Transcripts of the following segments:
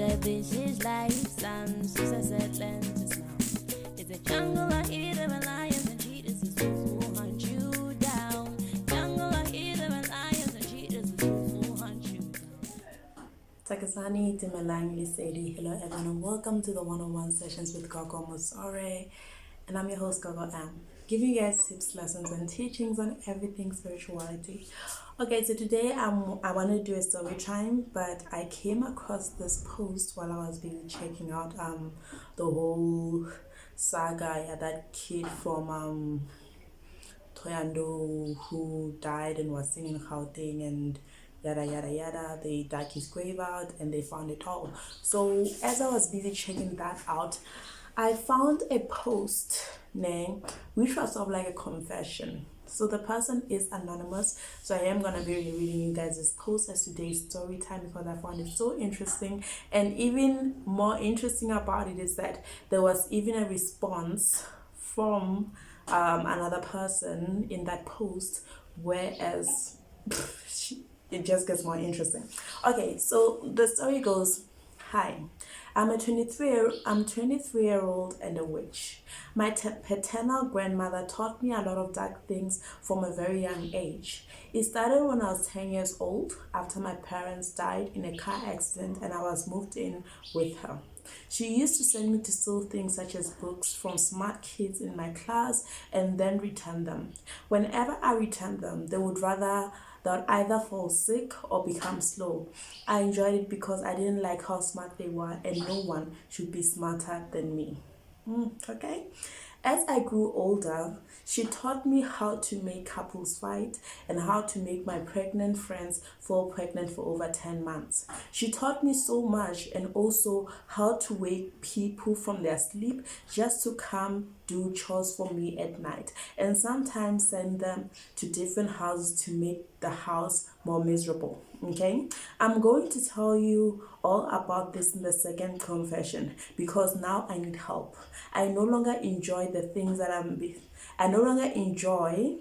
said this is life, son. Sister said lend to smile. It's a jungle, I hear the lions and cheetahs is who hunt you down. Jungle, I hear the lions and cheetahs is who hunt you down. Takasani Timelangi Sadie, hello everyone and welcome to the one-on-one sessions with Gogo Musore, and I'm your host Gogo M, giving you guys tips, lessons and teachings on everything spirituality. Okay, so today I want to do a story time, but I came across this post while I was busy checking out the whole saga, that kid from Toyando who died and was singing Gauteng and yada yada yada. They dug his grave out and they found it all. So as I was busy checking that out, I found a post name which was sort of like a confession. So the person is anonymous, so I am gonna be reading you guys this post as today's story time because I found it so interesting. And even more interesting about it is that there was even a response from another person in that post, whereas it just gets more interesting. Okay, so the story goes, hi, I'm a 23-year-old and a witch. My paternal grandmother taught me a lot of dark things from a very young age. It started when I was 10 years old after my parents died in a car accident and I was moved in with her. She used to send me to steal things such as books from smart kids in my class and then return them. Whenever I returned them, they would either fall sick or become slow. I enjoyed it because I didn't like how smart they were and no one should be smarter than me. Okay. As I grew older, she taught me how to make couples fight and how to make my pregnant friends fall pregnant for over 10 months. She taught me so much, and also how to wake people from their sleep just to come do chores for me at night, and sometimes send them to different houses to make the house more miserable. Okay, I'm going to tell you all about this in the second confession because now I need help. I no longer enjoy the things that I no longer enjoy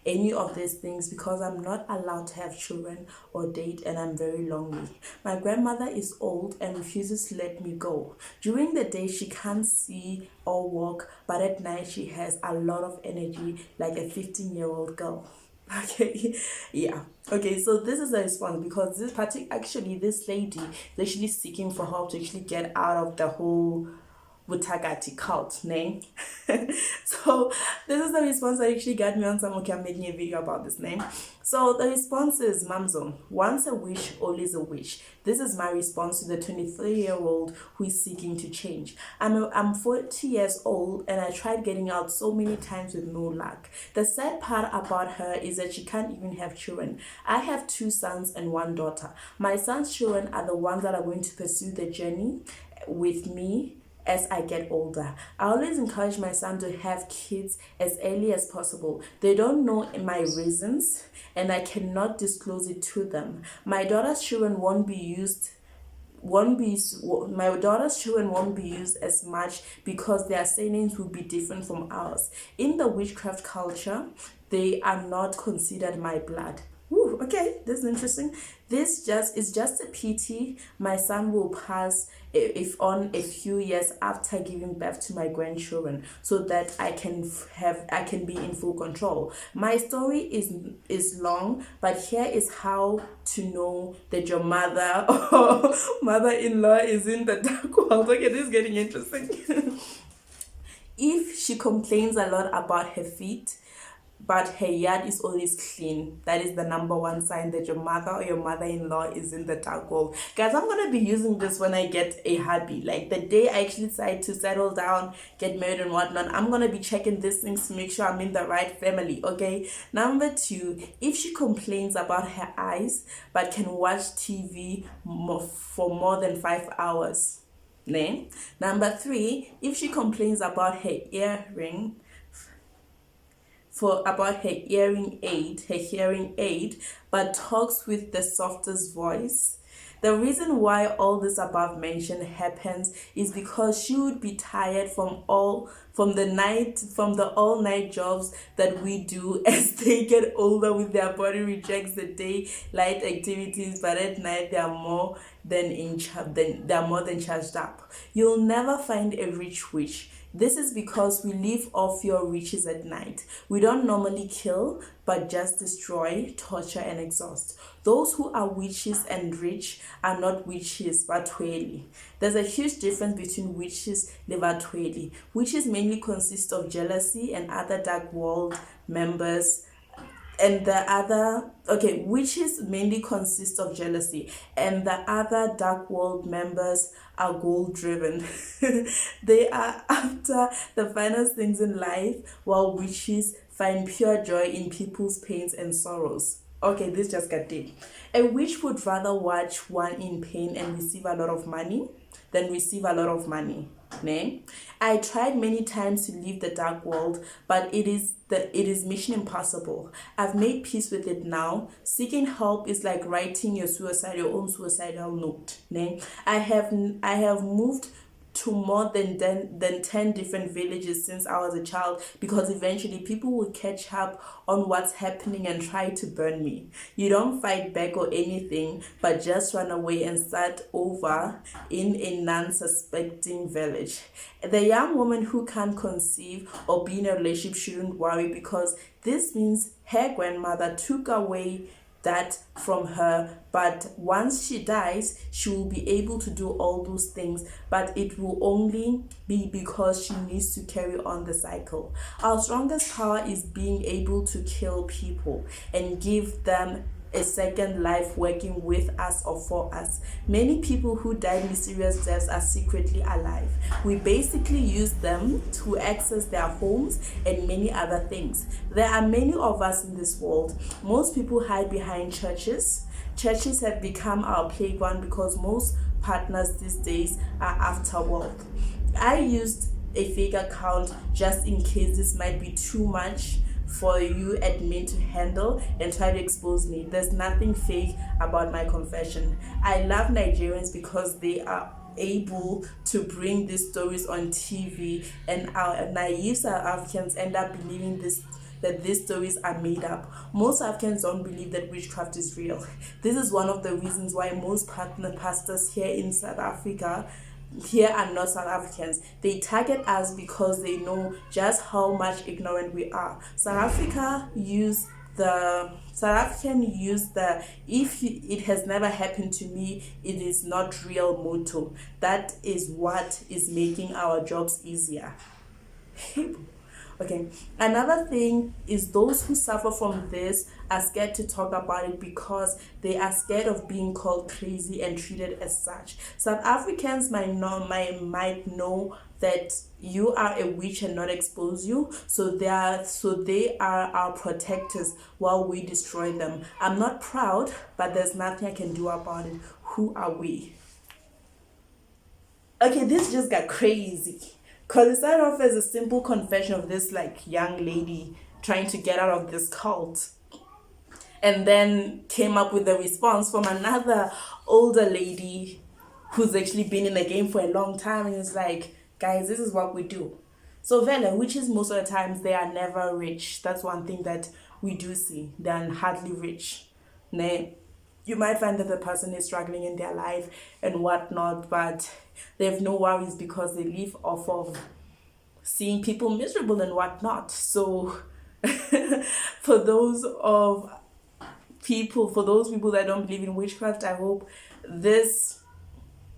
any of these things because I'm not allowed to have children or date, and I'm very lonely. My grandmother is old and refuses to let me go. During the day she can't see or walk, but at night she has a lot of energy like a 15-year-old girl. Okay, yeah. Okay, so this is the response because this lady is actually seeking for help to actually get out of the whole Butagati cult name. So this is the response that actually got me on some. Okay, I'm making a video about this name. So the response is, Mamzo, once a wish, always a wish. This is my response to the 23-year-old who is seeking to change. I'm 40 years old and I tried getting out so many times with no luck. The sad part about her is that she can't even have children. I have 2 sons and 1 daughter. My son's children are the ones that are going to pursue the journey with me as I get older. I always encourage my son to have kids as early as possible. They don't know my reasons and I cannot disclose it to them. My daughter's children won't be used as much because their surnames will be different from ours. In the witchcraft culture, they are not considered my blood. Ooh, okay, this is interesting. This is just a pity my son will pass if on a few years after giving birth to my grandchildren, so that I can be in full control. My story is long, but here is how to know that your mother or mother-in-law is in the dark world. Okay, this is getting interesting. If she complains a lot about her feet, but her yard is always clean, that is the number 1 sign that your mother or your mother-in-law is in the dark world. Guys, I'm gonna be using this when I get a hubby. Like the day I actually decide to settle down, get married and whatnot, I'm gonna be checking these things to make sure I'm in the right family. Okay. Number 2, if she complains about her eyes but can watch TV for more than 5 hours. Number 3, if she complains about her hearing aid, but talks with the softest voice. The reason why all this above mentioned happens is because she would be tired from the all night jobs that we do as they get older, with their body rejects the daylight activities, but at night they are more than charged up. You'll never find a rich witch. This is because we live off your riches at night. We don't normally kill, but just destroy, torture, and exhaust. Those who are witches and rich are not witches, but tweli. There's a huge difference between witches and tweli. Witches mainly consist of jealousy and other dark world members. Witches mainly consist of jealousy, and the other dark world members are goal driven. They are after the finest things in life, while witches find pure joy in people's pains and sorrows. Okay, this just got deep. A witch would rather watch one in pain and receive a lot of money than receive a lot of money. Né? I tried many times to leave the dark world, but it is mission impossible. I've made peace with it now. Seeking help is like writing your own suicidal note. Né? I have moved to more than 10 different villages since I was a child, because eventually people will catch up on what's happening and try to burn me. You don't fight back or anything, but just run away and start over in a non-suspecting village. The young woman who can't conceive or be in a relationship shouldn't worry, because this means her grandmother took away that from her, but once she dies, she will be able to do all those things, but it will only be because she needs to carry on the cycle. Our strongest power is being able to kill people and give them a second life working with us or for us. Many people who die mysterious deaths are secretly alive. We basically use them to access their homes and many other things. There are many of us in this world. Most people hide behind churches. Churches have become our playground because most partners these days are after wealth. I used a fake account just in case this might be too much for you admin to handle and try to expose me. There's nothing fake about my confession. I love Nigerians because they are able to bring these stories on TV, and our naive South Africans end up believing that these stories are made up. Most Africans don't believe that witchcraft is real. This is one of the reasons why most pastors here in South Africa are not South Africans. They target us because they know just how much ignorant we are. South African use the if it has never happened to me, it is not real motto. That is what is making our jobs easier. Okay, another thing is those who suffer from this are scared to talk about it because they are scared of being called crazy and treated as such. South Africans might know that you are a witch and not expose you, so they are our protectors while we destroy them. I'm not proud, but there's nothing I can do about it. Who are we? Okay, this just got crazy. Because it started off as a simple confession of this young lady trying to get out of this cult. And then came up with a response from another older lady who's actually been in the game for a long time. And it's like, guys, this is what we do. So Vela, witches most of the times, they are never rich. That's one thing that we do see. They are hardly rich. You might find that the person is struggling in their life and whatnot, but they have no worries because they live off of seeing people miserable and whatnot. So for those people that don't believe in witchcraft, I hope this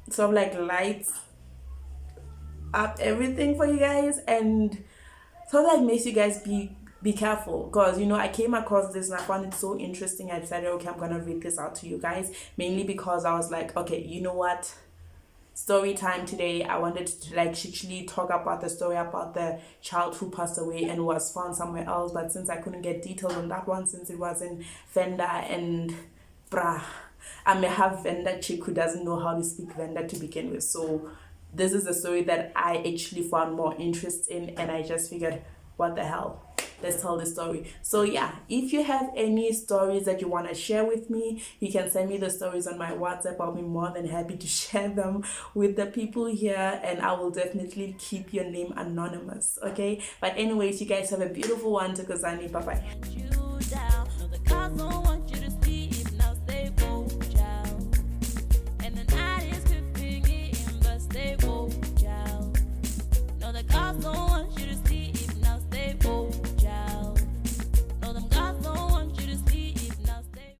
sort of lights up everything for you guys and sort of makes you guys be careful, because I came across this and I found it so interesting. I decided, okay, I'm gonna read this out to you guys, mainly because I was like, okay, you know what, story time today. I wanted to actually talk about the story about the child who passed away and was found somewhere else, but since I couldn't get details on that one, since it was in Venda and I may have Venda chick who doesn't know how to speak Venda to begin with, so this is the story that I actually found more interest in, and I just figured, what the hell, let's tell the story. So yeah, if you have any stories that you want to share with me, you can send me the stories on my WhatsApp. I'll be more than happy to share them with the people here, and I will definitely keep your name anonymous, okay? But anyways, you guys have a beautiful one. Bye bye.